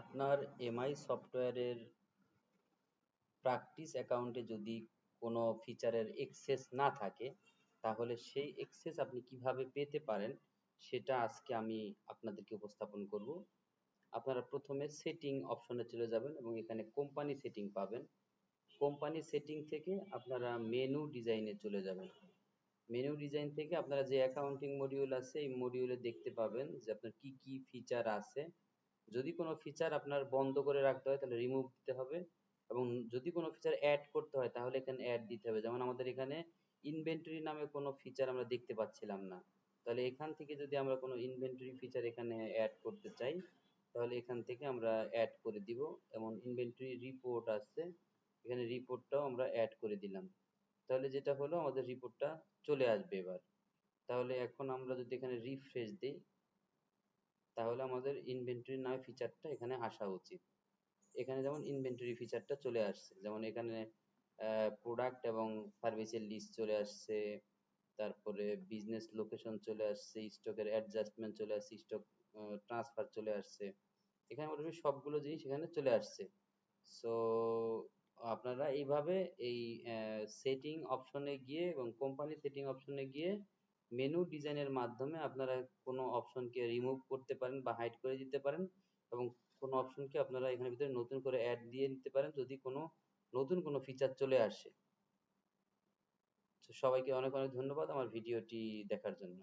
আপনার এমআই সফটওয়্যারের প্র্যাকটিস অ্যাকাউন্টে যদি কোনো ফিচারের এক্সেস না থাকে তাহলে সেই এক্সেস আপনি কিভাবে পেতে পারেন সেটা আজকে আমি আপনাদেরকে উপস্থাপন করব। আপনারা প্রথমে সেটিং অপশনে চলে যাবেন এবং এখানে কোম্পানি সেটিং পাবেন। কোম্পানি সেটিং থেকে আপনারা মেনু ডিজাইনে চলে যাবেন। মেনু ডিজাইন থেকে আপনারা যে অ্যাকাউন্টিং মডিউল আছে এই মডিউলে দেখতে পাবেন যে আপনার কি কি ফিচার আছে। যদি কোনো ফিচার আপনার বন্ধ করে রাখতে হয় তাহলে রিমুভ দিতে হবে, এবং যদি কোনো ফিচার অ্যাড করতে হয় তাহলে এখানে অ্যাড দিতে হবে। যেমন আমাদের এখানে ইনভেন্টরি নামে কোনো ফিচার আমরা দেখতে পাচ্ছিলাম না, তাহলে এখান থেকে যদি আমরা কোনো ইনভেন্টরি ফিচার এখানে অ্যাড করতে চাই তাহলে এখান থেকে আমরা অ্যাড করে দিব। এবং ইনভেন্টরি রিপোর্ট আছে, এখানে রিপোর্টটাও আমরা অ্যাড করে দিলাম। তাহলে যেটা হলো আমাদের রিপোর্টটা চলে আসবে এবার। তাহলে এখন আমরা যদি এখানে রিফ্রেশ দিই তাহলে আমাদের ইনভেন্টরি নামে ফিচারটা এখানে আসা উচিত। এখানে যেমন ইনভেন্টরি ফিচারটা চলে আসছে, যেমন এখানে প্রোডাক্ট এবং সার্ভিসের লিস্ট চলে আসছে, তারপরে বিজনেস লোকেশন চলে আসছে, স্টকের অ্যাডজাস্টমেন্ট চলে আসছে, স্টক ট্রান্সফার চলে আসছে। এখানে মোটামুটি সবগুলো জিনিস এখানে চলে আসছে। সো আপনারা এইভাবে এই সেটিং অপশনে গিয়ে এবং কোম্পানি সেটিং অপশনে গিয়ে মেনু ডিজাইনের মাধ্যমে আপনারা কোনো অপশনকে রিমুভ করতে পারেন বা হাইড করে দিতে পারেন, এবং কোনো অপশনকে আপনারা এখানের ভিতরে নতুন করে অ্যাড দিয়ে নিতে পারেন যদি কোনো নতুন কোনো ফিচার চলে আসে। তো সবাইকে অনেক অনেক ধন্যবাদ আমার ভিডিওটি দেখার জন্য।